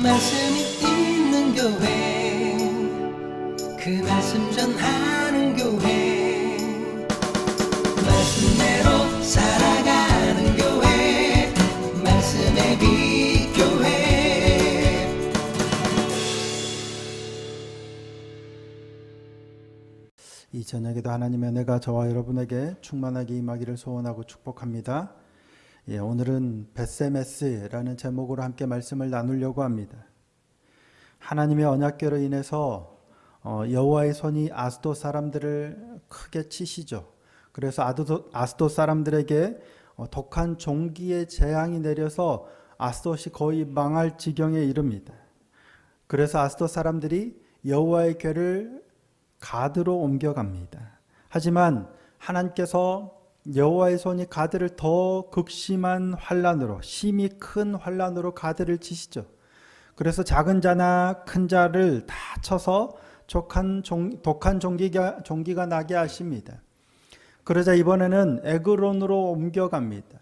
말씀이 있는 교회, 그 말씀 전하는 교회, 말씀대로 살아가는 교회, 말씀의 빛 교회. 이 저녁에도 하나님의 은혜가 저와 여러분에게 충만하게 임하기를 소원하고 축복합니다. 오늘은 벳세메스라는 제목으로 함께 말씀을 나누려고 합니다. 하나님의 언약궤로 인해서 여호와의 손이 아스돗 사람들을 크게 치시죠. 그래서 아스돗 사람들에게 독한 종기의 재앙이 내려서 아스돗이 거의 망할 지경에 이릅니다. 그래서 아스돗 사람들이 여호와의 궤를 가드로 옮겨갑니다. 하지만 하나님께서 여호와의 손이 가드를 더 극심한 환난으로, 심히 큰 환난으로 가드를 치시죠. 그래서 작은 자나 큰 자를 다 쳐서 독한 종기가 나게 하십니다. 그러자 이번에는 에그론으로 옮겨갑니다.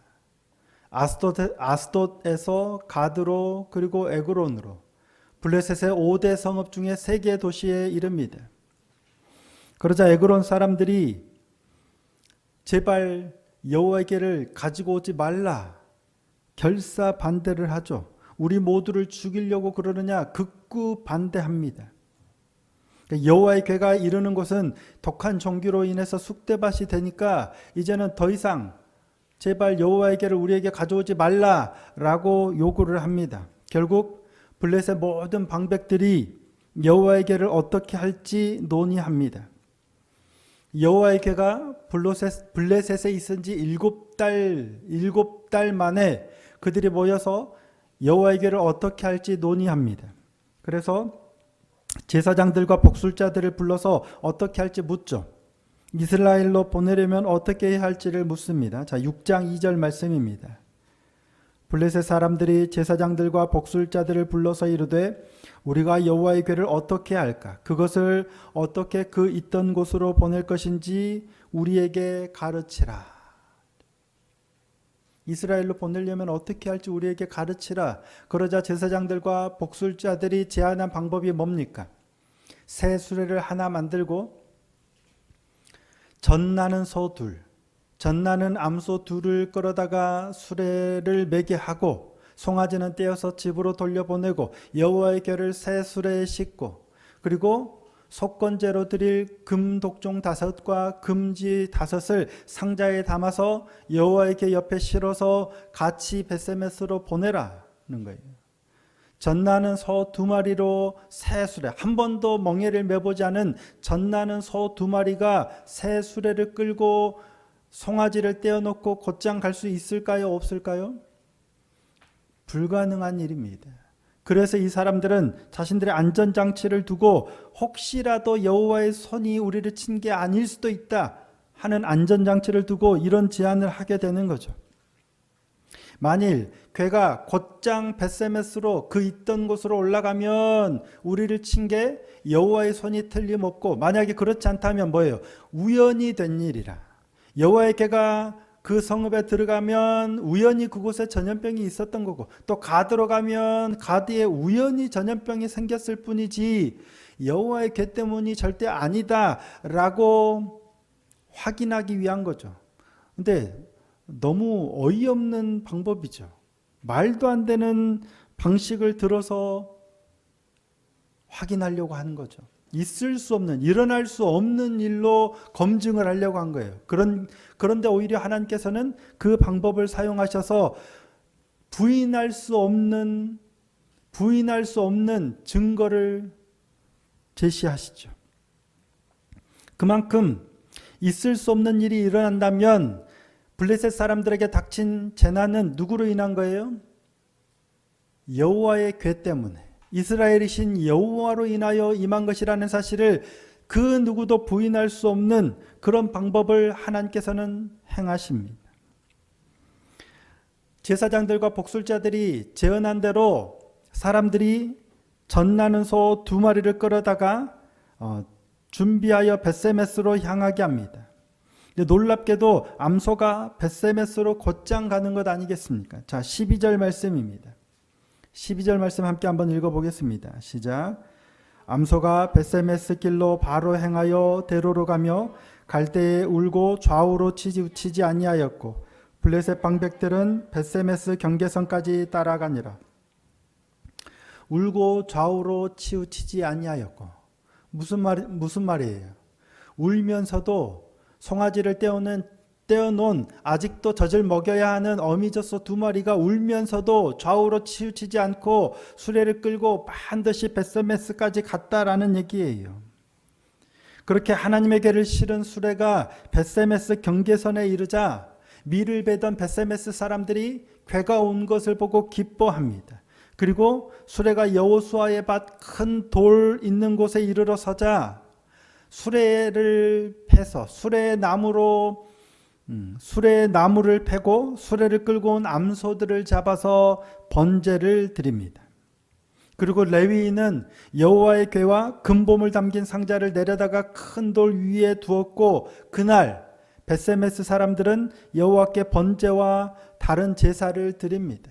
아스돗에서 가드로, 그리고 에그론으로, 블레셋의 5대 성읍 중에 3개 도시에 이릅니다. 그러자 에그론 사람들이 제발 여호와의 궤를 가지고 오지 말라 결사 반대를 하죠. 우리 모두를 죽이려고 그러느냐 극구 반대합니다. 여호와의 궤가 이르는 곳은 독한 종기로 인해서 쑥대밭이 되니까 이제는 더 이상 제발 여호와의 궤를 우리에게 가져오지 말라라고 요구를 합니다. 결국 블레셋 모든 방백들이 여호와의 궤를 어떻게 할지 논의합니다. 여호와의 궤가 블레셋에 있은 지 7달 만에 그들이 모여서 여호와의 궤를 어떻게 할지 논의합니다. 그래서 제사장들과 복술자들을 불러서 어떻게 할지 묻죠. 이스라엘로 보내려면 어떻게 해야 할지를 묻습니다. 자, 6장 2절 말씀입니다. 블레셋 사람들이 제사장들과 복술자들을 불러서 이르되 우리가 여호와의 궤를 어떻게 할까? 그것을 어떻게 그 있던 곳으로 보낼 것인지 우리에게 가르치라. 이스라엘로 보내려면 어떻게 할지 우리에게 가르치라. 그러자 제사장들과 복술자들이 제안한 방법이 뭡니까? 새 수레를 하나 만들고 젖나는 소 둘, 젖나는 암소 둘을 끌어다가 수레를 매게 하고 송아지는 떼어서 집으로 돌려보내고 여호와의 궤를 새 수레에 싣고 그리고 속건제로 드릴 금 독종 5과 금지 5을 상자에 담아서 여호와의 궤 옆에 실어서 같이 벳세메스로 보내라는 거예요. 젖나는 소 2마리로 새 수레, 한 번도 멍에를 매보지 않은 젖나는 소 2마리가 새 수레를 끌고 송아지를 떼어놓고 곧장 갈 수 있을까요? 없을까요? 불가능한 일입니다. 그래서 이 사람들은 자신들의 안전장치를 두고 혹시라도 여호와의 손이 우리를 친 게 아닐 수도 있다 하는 안전장치를 두고 이런 제안을 하게 되는 거죠. 만일 궤가 곧장 벳세메스로 그 있던 곳으로 올라가면 우리를 친 게 여호와의 손이 틀림없고, 만약에 그렇지 않다면 뭐예요? 우연히 된 일이라. 여호와의 궤가 그 성읍에 들어가면 우연히 그곳에 전염병이 있었던 거고, 또 가드로 가면 가드에 우연히 전염병이 생겼을 뿐이지 여호와의 궤 때문이 절대 아니다라고 확인하기 위한 거죠. 근데 너무 어이없는 방법이죠. 말도 안 되는 방식을 들어서 확인하려고 하는 거죠. 있을 수 없는, 일어날 수 없는 일로 검증을 하려고 한 거예요. 그런데 오히려 하나님께서는 그 방법을 사용하셔서 부인할 수 없는 증거를 제시하시죠. 그만큼 있을 수 없는 일이 일어난다면 블레셋 사람들에게 닥친 재난은 누구로 인한 거예요? 여호와의 궤 때문에, 이스라엘이신 여호와로 인하여 임한 것이라는 사실을 그 누구도 부인할 수 없는 그런 방법을 하나님께서는 행하십니다. 제사장들과 복술자들이 제언한 대로 사람들이 젖나는 소 2마리를 끌어다가 준비하여 벳세메스로 향하게 합니다. 놀랍게도 암소가 벳세메스로 곧장 가는 것 아니겠습니까? 자, 12절 말씀입니다. 12절 말씀 함께 한번 읽어보겠습니다. 시작. 암소가 벳세메스 길로 바로 행하여 대로로 가며 갈대에 울고 좌우로 치우치지 아니하였고 블레셋 방백들은 벳세메스 경계선까지 따라가니라. 울고 좌우로 치우치지 아니하였고 무슨 말이에요? 울면서도 송아지를 떼어놓은 아직도 젖을 먹여야 하는 어미젖소 2마리가 울면서도 좌우로 치우치지 않고 수레를 끌고 반드시 벳세메스까지 갔다라는 얘기예요. 그렇게 하나님의 괴를 실은 수레가 벳세메스 경계선에 이르자 밀을 베던 벳세메스 사람들이 괴가 온 것을 보고 기뻐합니다. 그리고 수레가 여호수아의 밭 큰 돌 있는 곳에 이르러 서자 수레를 패서 수레의 나무를 패고 수레를 끌고 온 암소들을 잡아서 번제를 드립니다. 그리고 레위인은 여호와의 궤와 금보물 담긴 상자를 내려다가 큰 돌 위에 두었고 그날 벳세메스 사람들은 여호와께 번제와 다른 제사를 드립니다.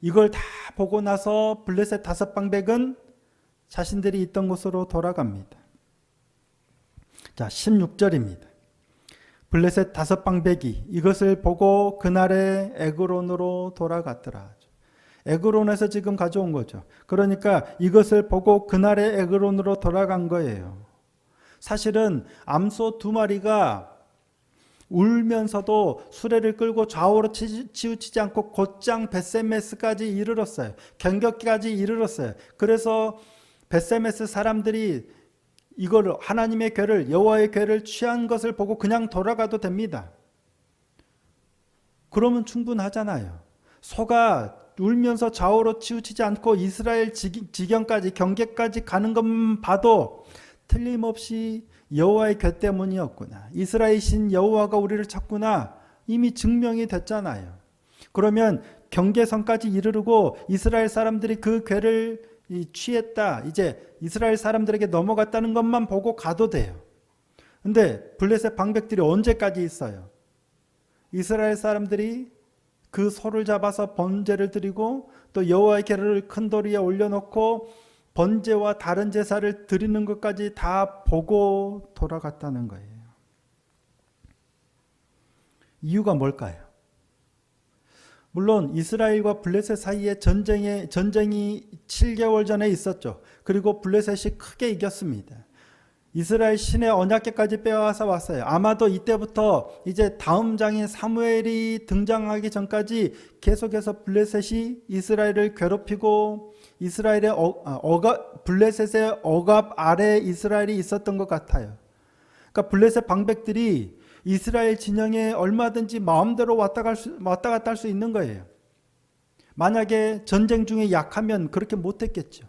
이걸 다 보고 나서 블레셋 5방백은 자신들이 있던 곳으로 돌아갑니다. 자, 16절입니다. 블레셋 5방백이 이것을 보고 그날의 에그론으로 돌아갔더라. 에그론에서 지금 가져온 거죠. 그러니까 이것을 보고 그날의 에그론으로 돌아간 거예요. 사실은 암소 2마리가 울면서도 수레를 끌고 좌우로 치우치지 않고 곧장 벳세메스까지 이르렀어요. 경계까지 이르렀어요. 그래서 벳세메스 사람들이 이거를 하나님의 궤를 여호와의 궤를 취한 것을 보고 그냥 돌아가도 됩니다. 그러면 충분하잖아요. 소가 울면서 좌우로 치우치지 않고 이스라엘 지경까지 경계까지 가는 것만 봐도 틀림없이 여호와의 궤 때문이었구나. 이스라엘 신 여호와가 우리를 찾구나. 이미 증명이 됐잖아요. 그러면 경계선까지 이르르고 이스라엘 사람들이 그 궤를 취했다. 이제 이스라엘 사람들에게 넘어갔다는 것만 보고 가도 돼요. 근데 블레셋 방백들이 언제까지 있어요? 이스라엘 사람들이 그 소를 잡아서 번제를 드리고 또 여호와의 궤를 큰 돌 위에 올려놓고 번제와 다른 제사를 드리는 것까지 다 보고 돌아갔다는 거예요. 이유가 뭘까요? 물론 이스라엘과 블레셋 사이에 전쟁이 7개월 전에 있었죠. 그리고 블레셋이 크게 이겼습니다. 이스라엘 신의 언약궤까지 빼앗아 왔어요. 아마도 이때부터 이제 다음 장인 사무엘이 등장하기 전까지 계속해서 블레셋이 이스라엘을 괴롭히고 이스라엘의 블레셋의 억압 아래 이스라엘이 있었던 것 같아요. 그러니까 블레셋 방백들이 이스라엘 진영에 얼마든지 마음대로 왔다 갔다 할 수 있는 거예요. 만약에 전쟁 중에 약하면 그렇게 못했겠죠.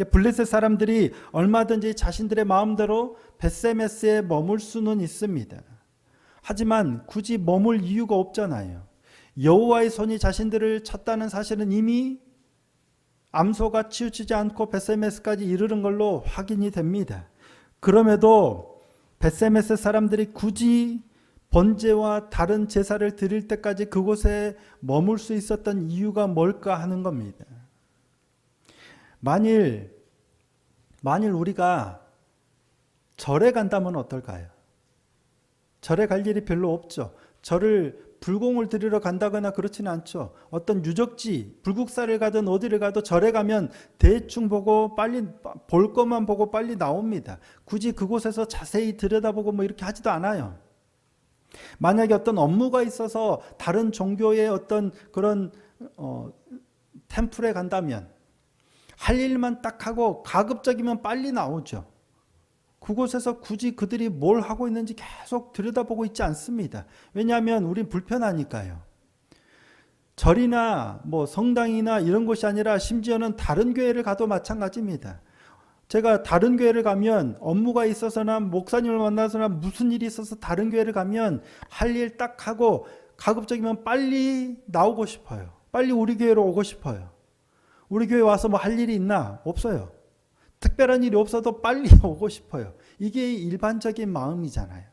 블레셋 사람들이 얼마든지 자신들의 마음대로 벳세메스에 머물 수는 있습니다. 하지만 굳이 머물 이유가 없잖아요. 여호와의 손이 자신들을 쳤다는 사실은 이미 암소가 치우치지 않고 벳세메스까지 이르는 걸로 확인이 됩니다. 그럼에도 벳세메스 사람들이 굳이 번제와 다른 제사를 드릴 때까지 그곳에 머물 수 있었던 이유가 뭘까 하는 겁니다. 만일 우리가 절에 간다면 어떨까요? 절에 갈 일이 별로 없죠. 절을 불공을 드리러 간다거나 그렇지는 않죠. 어떤 유적지, 불국사를 가든 어디를 가도 절에 가면 대충 보고 빨리 볼 것만 보고 빨리 나옵니다. 굳이 그곳에서 자세히 들여다보고 뭐 이렇게 하지도 않아요. 만약에 어떤 업무가 있어서 다른 종교의 어떤 그런 템플에 간다면 할 일만 딱 하고 가급적이면 빨리 나오죠. 그곳에서 굳이 그들이 뭘 하고 있는지 계속 들여다보고 있지 않습니다. 왜냐하면 우린 불편하니까요. 절이나 뭐 성당이나 이런 곳이 아니라 심지어는 다른 교회를 가도 마찬가지입니다. 제가 다른 교회를 가면 업무가 있어서나 목사님을 만나서나 무슨 일이 있어서 다른 교회를 가면 할 일 딱 하고 가급적이면 빨리 나오고 싶어요. 빨리 우리 교회로 오고 싶어요. 우리 교회 와서 뭐 할 일이 있나? 없어요. 특별한 일이 없어도 빨리 오고 싶어요. 이게 일반적인 마음이잖아요.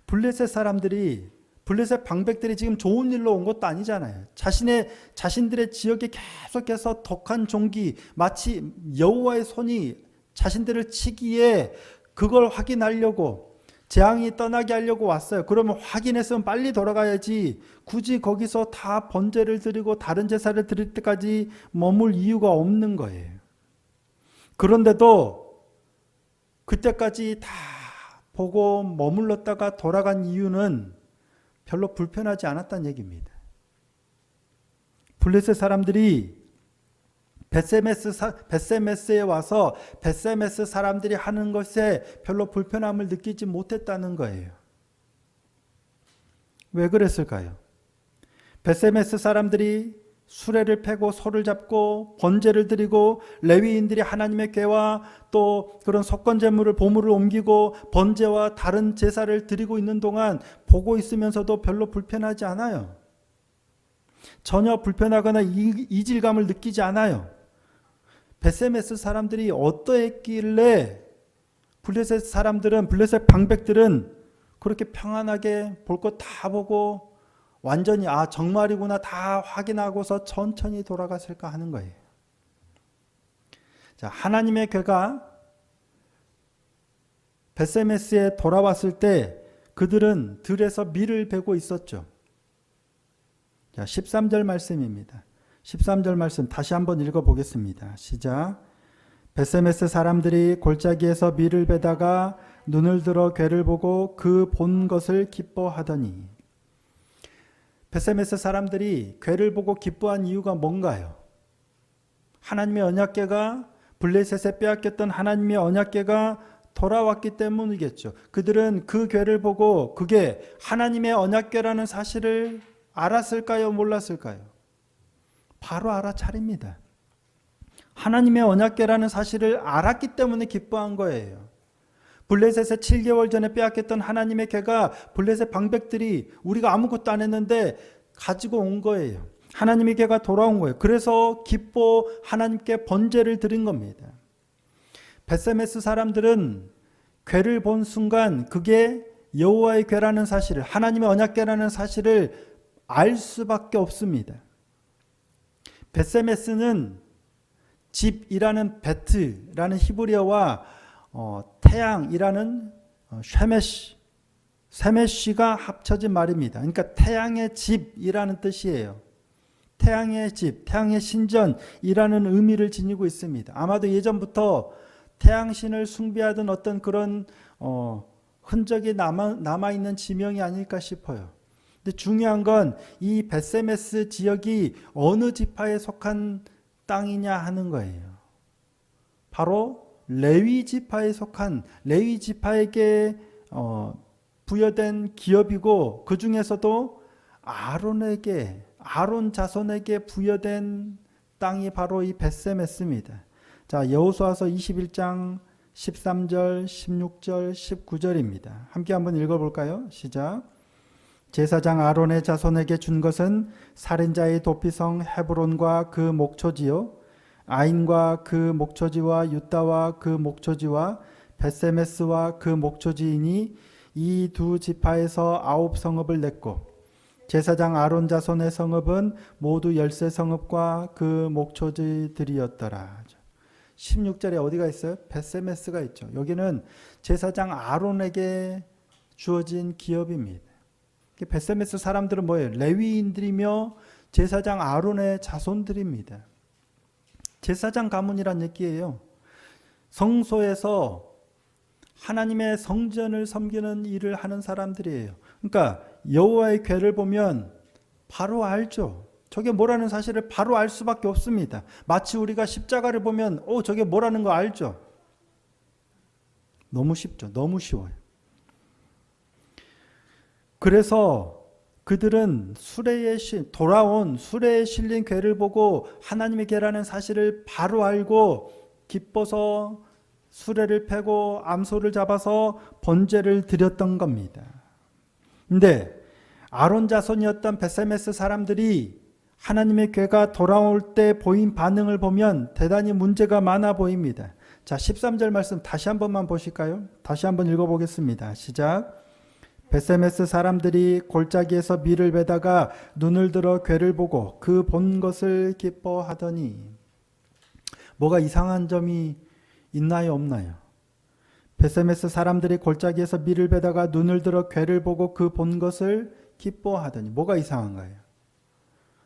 블레셋 사람들이 블레셋 방백들이 지금 좋은 일로 온 것도 아니잖아요. 자신들의 지역에 계속해서 독한 종기, 마치 여호와의 손이 자신들을 치기에 그걸 확인하려고 재앙이 떠나게 하려고 왔어요. 그러면 확인했으면 빨리 돌아가야지. 굳이 거기서 다 번제를 드리고 다른 제사를 드릴 때까지 머물 이유가 없는 거예요. 그런데도 그때까지 다 보고 머물렀다가 돌아간 이유는 별로 불편하지 않았다는 얘기입니다. 블레셋 사람들이 벳세메스에 와서 벳세메스 사람들이 하는 것에 별로 불편함을 느끼지 못했다는 거예요. 왜 그랬을까요? 벳세메스 사람들이 수레를 패고 소를 잡고 번제를 드리고 레위인들이 하나님의 궤와 또 그런 속건제물을 보물을 옮기고 번제와 다른 제사를 드리고 있는 동안 보고 있으면서도 별로 불편하지 않아요. 전혀 불편하거나 이질감을 느끼지 않아요. 벳세메스 사람들이 어떠했길래 블레셋 방백들은 그렇게 평안하게 볼 것 다 보고 완전히 정말이구나 다 확인하고서 천천히 돌아갔을까 하는 거예요. 자, 하나님의 궤가 벳세메스에 돌아왔을 때 그들은 들에서 밀을 베고 있었죠. 자, 13절 말씀입니다. 13절 말씀 다시 한번 읽어보겠습니다. 시작. 벳세메스 사람들이 골짜기에서 밀을 베다가 눈을 들어 궤를 보고 그 본 것을 기뻐하더니. 벳세메스 사람들이 궤를 보고 기뻐한 이유가 뭔가요? 하나님의 언약궤가 블레셋에 빼앗겼던 하나님의 언약궤가 돌아왔기 때문이겠죠. 그들은 그 궤를 보고 그게 하나님의 언약궤라는 사실을 알았을까요? 몰랐을까요? 바로 알아차립니다. 하나님의 언약궤라는 사실을 알았기 때문에 기뻐한 거예요. 블레셋에 7개월 전에 빼앗겼던 하나님의 궤가 블레셋 방백들이 우리가 아무것도 안 했는데 가지고 온 거예요. 하나님의 궤가 돌아온 거예요. 그래서 기뻐 하나님께 번제를 드린 겁니다. 벳세메스 사람들은 궤를 본 순간 그게 여호와의 궤라는 사실을, 하나님의 언약궤라는 사실을 알 수밖에 없습니다. 벳세메스는 집이라는 베트라는 히브리어와 태양이라는 쉐메시가 합쳐진 말입니다. 그러니까 태양의 집이라는 뜻이에요. 태양의 집, 태양의 신전이라는 의미를 지니고 있습니다. 아마도 예전부터 태양신을 숭배하던 어떤 그런 흔적이 남아있는 지명이 아닐까 싶어요. 근데 중요한 건 이 벳세메스 지역이 어느 지파에 속한 땅이냐 하는 거예요. 바로 레위 지파에 속한, 레위 지파에게 부여된 기업이고 그 중에서도 아론 자손에게 부여된 땅이 바로 이 벳세메스입니다. 자, 여호수아서 21장 13절, 16절, 19절입니다. 함께 한번 읽어볼까요? 시작. 제사장 아론의 자손에게 준 것은 살인자의 도피성 헤브론과 그 목초지요, 아인과 그 목초지와 유다와 그 목초지와 벳세메스와 그 목초지이니 이 두 지파에서 9성읍을 냈고 제사장 아론 자손의 성읍은 모두 13성읍과 그 목초지들이었더라. 16절에 어디가 있어요? 벳세메스가 있죠. 여기는 제사장 아론에게 주어진 기업입니다. 벳세메스 사람들은 뭐예요? 레위인들이며 제사장 아론의 자손들입니다. 제사장 가문이란 얘기예요. 성소에서 하나님의 성전을 섬기는 일을 하는 사람들이에요. 그러니까 여호와의 궤를 보면 바로 알죠. 저게 뭐라는 사실을 바로 알 수밖에 없습니다. 마치 우리가 십자가를 보면 저게 뭐라는 거 알죠. 너무 쉽죠. 너무 쉬워요. 그래서 그들은 돌아온 수레에 실린 궤를 보고 하나님의 궤라는 사실을 바로 알고 기뻐서 수레를 패고 암소를 잡아서 번제를 드렸던 겁니다. 근데 아론 자손이었던 벳세메스 사람들이 하나님의 궤가 돌아올 때 보인 반응을 보면 대단히 문제가 많아 보입니다. 자, 13절 말씀 다시 한 번만 보실까요? 다시 한번 읽어보겠습니다. 시작. 베세메스 사람들이 골짜기에서 밀을 베다가 눈을 들어 괴를 보고 그 본 것을 기뻐하더니. 뭐가 이상한 점이 있나요, 없나요? 베세메스 사람들이 골짜기에서 밀을 베다가 눈을 들어 괴를 보고 그 본 것을 기뻐하더니. 뭐가 이상한가요?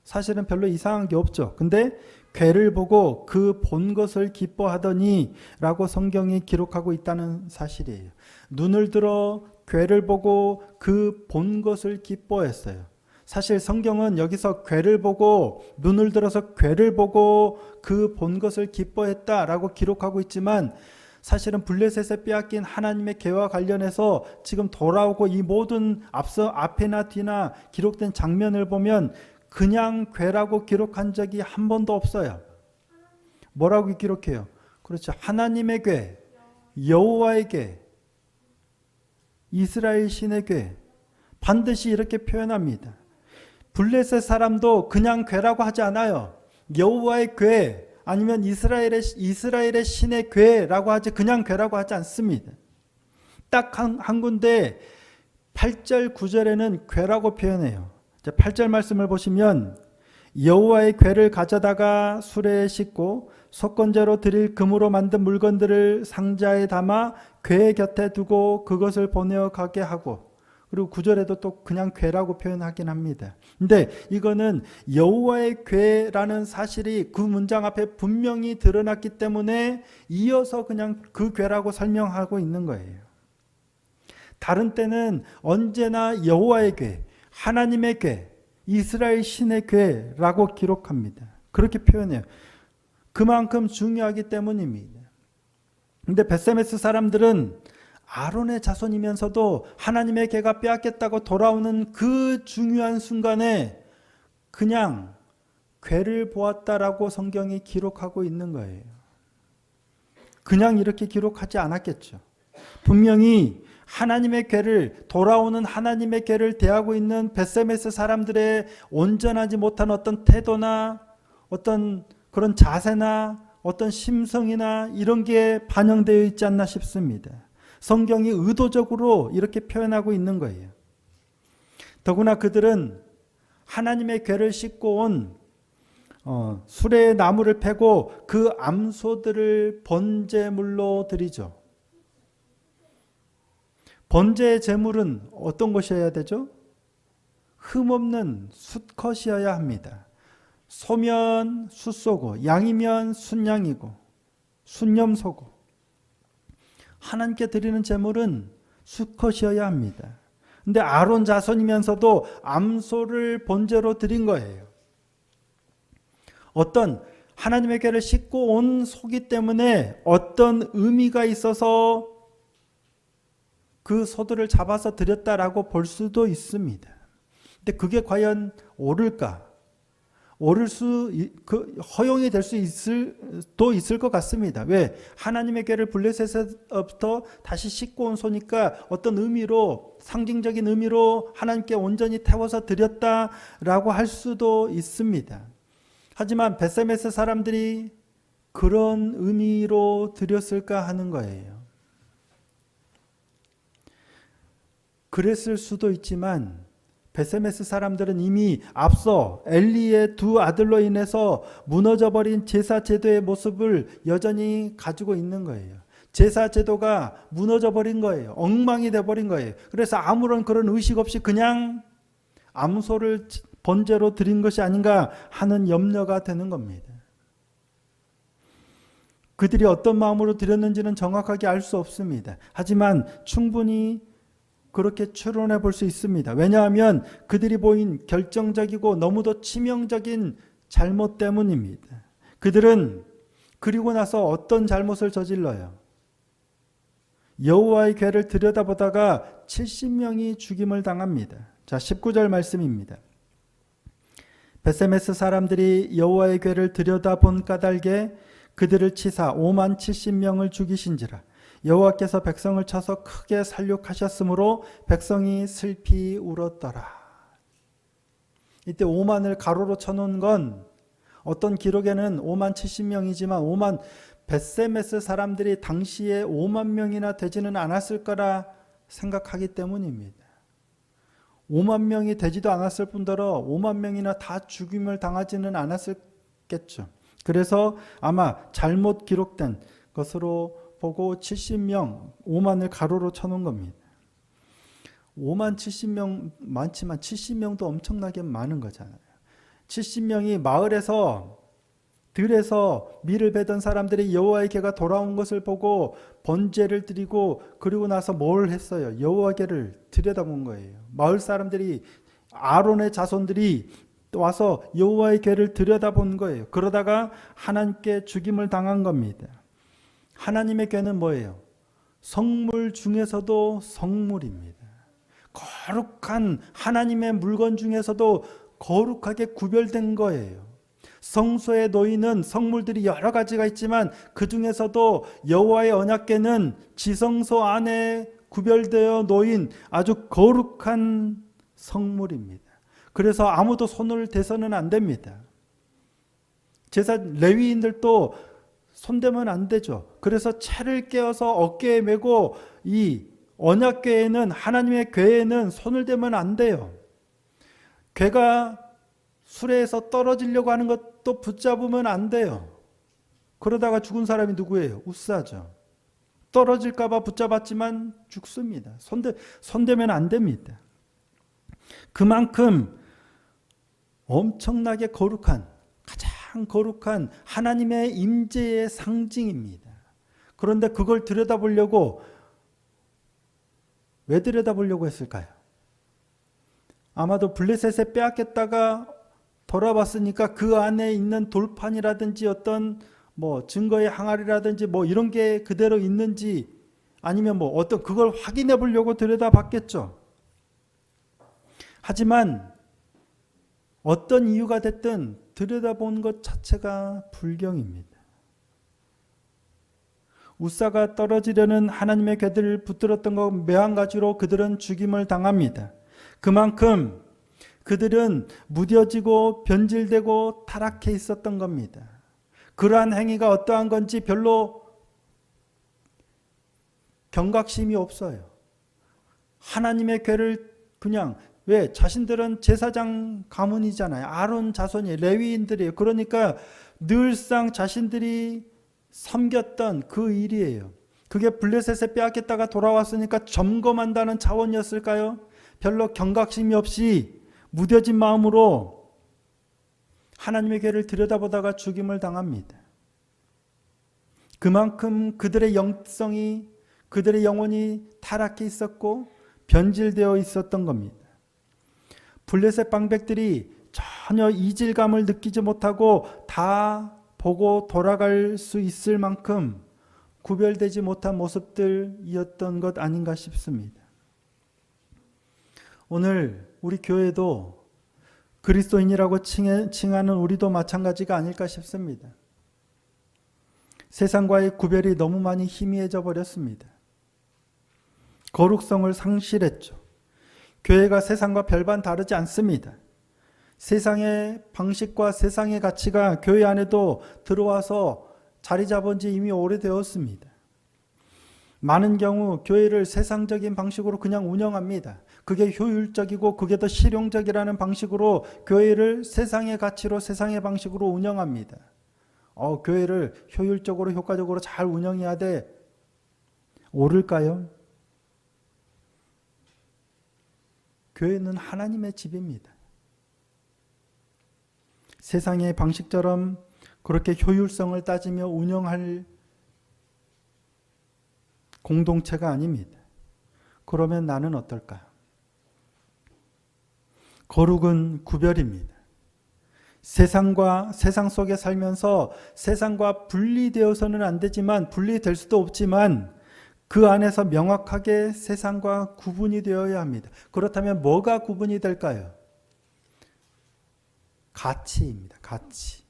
사실은 별로 이상한 게 없죠. 근데 괴를 보고 그 본 것을 기뻐하더니 라고 성경이 기록하고 있다는 사실이에요. 눈을 들어 괴를 보고 그 본 것을 기뻐했어요. 사실 성경은 여기서 괴를 보고 눈을 들어서 괴를 보고 그 본 것을 기뻐했다라고 기록하고 있지만 사실은 블레셋에 빼앗긴 하나님의 계와 관련해서 지금 돌아오고 이 모든 앞에나 뒤나 기록된 장면을 보면 그냥 괴라고 기록한 적이 한 번도 없어요. 뭐라고 기록해요? 그렇죠. 하나님의 괴, 여호와의 괴, 이스라엘 신의 괴. 반드시 이렇게 표현합니다. 블레셋 사람도 그냥 괴라고 하지 않아요. 여호와의 괴 아니면 이스라엘의 신의 괴라고 하지 그냥 괴라고 하지 않습니다. 딱 한 군데 8절 9절에는 괴라고 표현해요. 8절 말씀을 보시면 여호와의 괴를 가져다가 수레에 싣고 속건제로 드릴 금으로 만든 물건들을 상자에 담아 괴 곁에 두고 그것을 보내어 가게 하고, 그리고 9절에도 또 그냥 괴라고 표현하긴 합니다. 근데 이거는 여호와의 괴라는 사실이 그 문장 앞에 분명히 드러났기 때문에 이어서 그냥 그 괴라고 설명하고 있는 거예요. 다른 때는 언제나 여호와의 괴, 하나님의 괴, 이스라엘 신의 괴라고 기록합니다. 그렇게 표현해요. 그만큼 중요하기 때문입니다. 근데 베세메스 사람들은 아론의 자손이면서도 하나님의 괴가 빼앗겼다고 돌아오는 그 중요한 순간에 그냥 괴를 보았다라고 성경이 기록하고 있는 거예요. 그냥 이렇게 기록하지 않았겠죠. 분명히 하나님의 괴를, 돌아오는 하나님의 괴를 대하고 있는 베세메스 사람들의 온전하지 못한 어떤 태도나 어떤 그런 자세나 어떤 심성이나 이런 게 반영되어 있지 않나 싶습니다. 성경이 의도적으로 이렇게 표현하고 있는 거예요. 더구나 그들은 하나님의 괴를 싣고 온 수레의 나무를 패고 그 암소들을 번제물로 드리죠. 번제의 제물은 어떤 것이어야 되죠? 흠없는 숫컷이어야 합니다. 소면 숫소고 양이면 순양이고 순염소고, 하나님께 드리는 제물은 수컷이어야 합니다. 근데 아론 자손이면서도 암소를 번제로 드린 거예요. 어떤 하나님의 괴를 싣고 온 소기 때문에 어떤 의미가 있어서 그 소들을 잡아서 드렸다라고 볼 수도 있습니다. 근데 그게 과연 옳을까? 허용이 될 수 있을 것 같습니다. 왜? 하나님의 괴를 블레셋에서부터 다시 싣고 온 소니까 어떤 의미로, 상징적인 의미로 하나님께 온전히 태워서 드렸다라고 할 수도 있습니다. 하지만 베세메스 사람들이 그런 의미로 드렸을까 하는 거예요. 그랬을 수도 있지만 베세메스 사람들은 이미 앞서 엘리의 두 아들로 인해서 무너져버린 제사 제도의 모습을 여전히 가지고 있는 거예요. 제사 제도가 무너져버린 거예요. 엉망이 돼버린 거예요. 그래서 아무런 그런 의식 없이 그냥 암소를 번제로 드린 것이 아닌가 하는 염려가 되는 겁니다. 그들이 어떤 마음으로 드렸는지는 정확하게 알 수 없습니다. 하지만 충분히 그렇게 추론해 볼 수 있습니다. 왜냐하면 그들이 보인 결정적이고 너무도 치명적인 잘못 때문입니다. 그들은 그리고 나서 어떤 잘못을 저질러요? 여호와의 괴를 들여다보다가 70명이 죽임을 당합니다. 자, 19절 말씀입니다. 베세메스 사람들이 여호와의 괴를 들여다본 까닭에 그들을 치사 5만 70명을 죽이신지라. 여호와께서 백성을 쳐서 크게 살육하셨으므로 백성이 슬피 울었더라. 이때 5만을 가로로 쳐놓은 건 어떤 기록에는 5만 70명이지만 5만 베세메스 사람들이 당시에 5만 명이나 되지는 않았을 거라 생각하기 때문입니다. 5만 명이 되지도 않았을 뿐더러 5만 명이나 다 죽임을 당하지는 않았겠죠. 그래서 아마 잘못 기록된 것으로 보고 70명, 5만을 가로로 쳐놓은 겁니다. 5만 70명 많지만 70명도 엄청나게 많은 거잖아요. 70명이 마을에서 들에서 밀을 베던 사람들이 여호와의 궤가 돌아온 것을 보고 번제를 드리고 그리고 나서 뭘 했어요? 여호와 궤를 들여다본 거예요. 마을 사람들이 아론의 자손들이 와서 여호와의 궤를 들여다본 거예요. 그러다가 하나님께 죽임을 당한 겁니다. 하나님의 궤는 뭐예요? 성물 중에서도 성물입니다. 거룩한 하나님의 물건 중에서도 거룩하게 구별된 거예요. 성소에 놓이는 성물들이 여러 가지가 있지만 그 중에서도 여호와의 언약궤는 지성소 안에 구별되어 놓인 아주 거룩한 성물입니다. 그래서 아무도 손을 대서는 안 됩니다. 제사 레위인들도 손대면 안 되죠. 그래서 채를 깨어서 어깨에 메고 이 언약궤에는 하나님의 궤에는 손을 대면 안 돼요. 궤가 수레에서 떨어지려고 하는 것도 붙잡으면 안 돼요. 그러다가 죽은 사람이 누구예요? 우사죠. 떨어질까 봐 붙잡았지만 죽습니다. 손대면 안 됩니다. 그만큼 엄청나게 거룩한, 가장 거룩한 하나님의 임재의 상징입니다. 그런데 그걸 들여다보려고 왜 들여다보려고 했을까요? 아마도 블레셋에 빼앗겼다가 돌아봤으니까 그 안에 있는 돌판이라든지 어떤 증거의 항아리라든지 이런 게 그대로 있는지 아니면 어떤 그걸 확인해 보려고 들여다봤겠죠. 하지만 어떤 이유가 됐든 들여다본 것 자체가 불경입니다. 우사가 떨어지려는 하나님의 궤들을 붙들었던 것 매한가지로 그들은 죽임을 당합니다. 그만큼 그들은 무뎌지고 변질되고 타락해 있었던 겁니다. 그러한 행위가 어떠한 건지 별로 경각심이 없어요. 하나님의 궤를 그냥 왜 자신들은 제사장 가문이잖아요. 아론 자손이에요. 레위인들이에요. 그러니까 늘상 자신들이 섬겼던 그 일이에요. 그게 블레셋에 빼앗겼다가 돌아왔으니까 점검한다는 차원이었을까요? 별로 경각심이 없이 무뎌진 마음으로 하나님의 궤를 들여다보다가 죽임을 당합니다. 그만큼 그들의 영성이, 그들의 영혼이 타락해 있었고 변질되어 있었던 겁니다. 블레셋 방백들이 전혀 이질감을 느끼지 못하고 다 보고 돌아갈 수 있을 만큼 구별되지 못한 모습들이었던 것 아닌가 싶습니다. 오늘 우리 교회도 그리스도인이라고 칭하는 우리도 마찬가지가 아닐까 싶습니다. 세상과의 구별이 너무 많이 희미해져 버렸습니다. 거룩성을 상실했죠. 교회가 세상과 별반 다르지 않습니다. 세상의 방식과 세상의 가치가 교회 안에도 들어와서 자리 잡은 지 이미 오래되었습니다. 많은 경우 교회를 세상적인 방식으로 그냥 운영합니다. 그게 효율적이고 그게 더 실용적이라는 방식으로 교회를 세상의 가치로 세상의 방식으로 운영합니다. 교회를 효율적으로 효과적으로 잘 운영해야 돼. 옳을까요? 교회는 하나님의 집입니다. 세상의 방식처럼 그렇게 효율성을 따지며 운영할 공동체가 아닙니다. 그러면 나는 어떨까요? 거룩은 구별입니다. 세상 속에 살면서 세상과 분리되어서는 안 되지만 분리될 수도 없지만 그 안에서 명확하게 세상과 구분이 되어야 합니다. 그렇다면 뭐가 구분이 될까요? 가치입니다. 가치.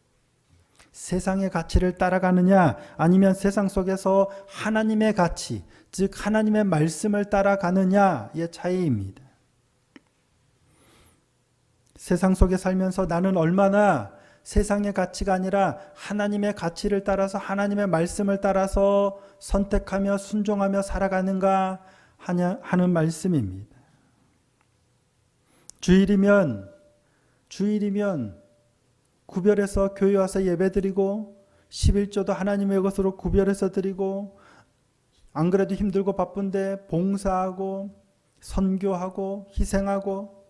세상의 가치를 따라가느냐 아니면 세상 속에서 하나님의 가치, 즉 하나님의 말씀을 따라가느냐의 차이입니다. 세상 속에 살면서 나는 얼마나 세상의 가치가 아니라 하나님의 가치를 따라서 하나님의 말씀을 따라서 선택하며 순종하며 살아가는가 하는 말씀입니다. 주일이면 구별해서 교회 와서 예배드리고 11조도 하나님의 것으로 구별해서 드리고 안 그래도 힘들고 바쁜데 봉사하고 선교하고 희생하고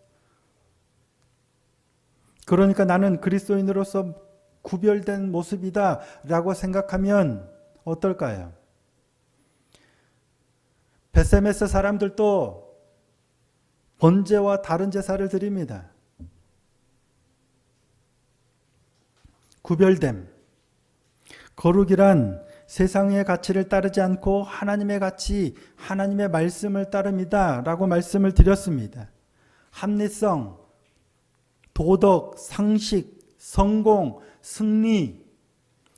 그러니까 나는 그리스도인으로서 구별된 모습이다 라고 생각하면 어떨까요? 베세메스 사람들도 번제와 다른 제사를 드립니다. 구별됨. 거룩이란 세상의 가치를 따르지 않고 하나님의 가치, 하나님의 말씀을 따릅니다 라고 말씀을 드렸습니다. 합리성, 도덕, 상식, 성공, 승리,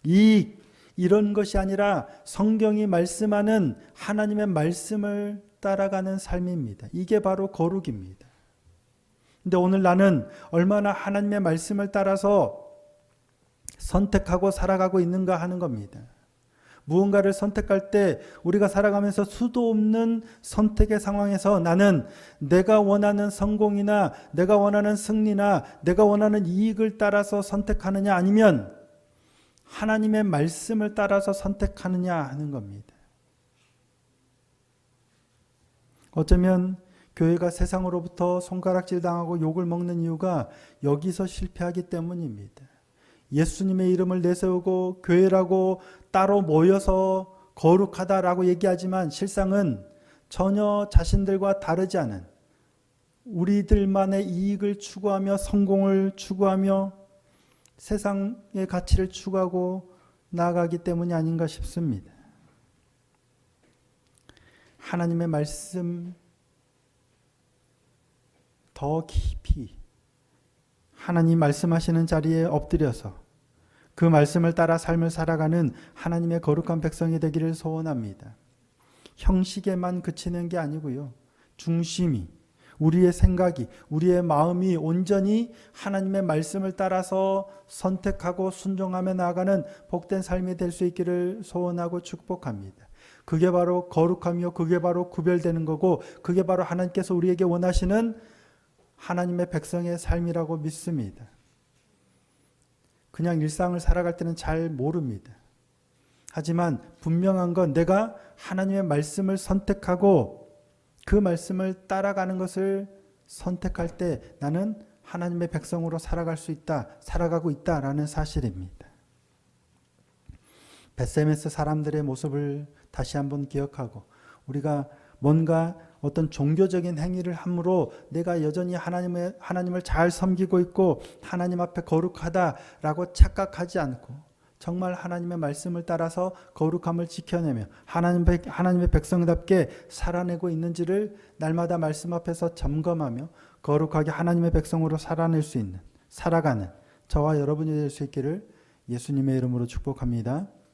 이익 이런 것이 아니라 성경이 말씀하는 하나님의 말씀을 따라가는 삶입니다. 이게 바로 거룩입니다. 근데 오늘 나는 얼마나 하나님의 말씀을 따라서 선택하고 살아가고 있는가 하는 겁니다. 무언가를 선택할 때 우리가 살아가면서 수도 없는 선택의 상황에서 나는 내가 원하는 성공이나 내가 원하는 승리나 내가 원하는 이익을 따라서 선택하느냐 아니면 하나님의 말씀을 따라서 선택하느냐 하는 겁니다. 어쩌면 교회가 세상으로부터 손가락질 당하고 욕을 먹는 이유가 여기서 실패하기 때문입니다. 예수님의 이름을 내세우고 교회라고 따로 모여서 거룩하다라고 얘기하지만 실상은 전혀 자신들과 다르지 않은 우리들만의 이익을 추구하며 성공을 추구하며 세상의 가치를 추구하고 나아가기 때문이 아닌가 싶습니다. 하나님의 말씀 더 깊이 하나님 말씀하시는 자리에 엎드려서 그 말씀을 따라 삶을 살아가는 하나님의 거룩한 백성이 되기를 소원합니다. 형식에만 그치는 게 아니고요. 중심이, 우리의 생각이, 우리의 마음이 온전히 하나님의 말씀을 따라서 선택하고 순종하며 나아가는 복된 삶이 될 수 있기를 소원하고 축복합니다. 그게 바로 거룩하며 그게 바로 구별되는 거고 그게 바로 하나님께서 우리에게 원하시는 하나님의 백성의 삶이라고 믿습니다. 그냥 일상을 살아갈 때는 잘 모릅니다. 하지만 분명한 건 내가 하나님의 말씀을 선택하고 그 말씀을 따라가는 것을 선택할 때 나는 하나님의 백성으로 살아갈 수 있다, 살아가고 있다라는 사실입니다. 베세메스 사람들의 모습을 다시 한번 기억하고 우리가 뭔가 어떤 종교적인 행위를 함으로 내가 여전히 하나님을 잘 섬기고 있고 하나님 앞에 거룩하다라고 착각하지 않고 정말 하나님의 말씀을 따라서 거룩함을 지켜내며 하나님의 백성답게 살아내고 있는지를 날마다 말씀 앞에서 점검하며 거룩하게 하나님의 백성으로 살아낼 수 있는, 살아가는 저와 여러분이 될 수 있기를 예수님의 이름으로 축복합니다.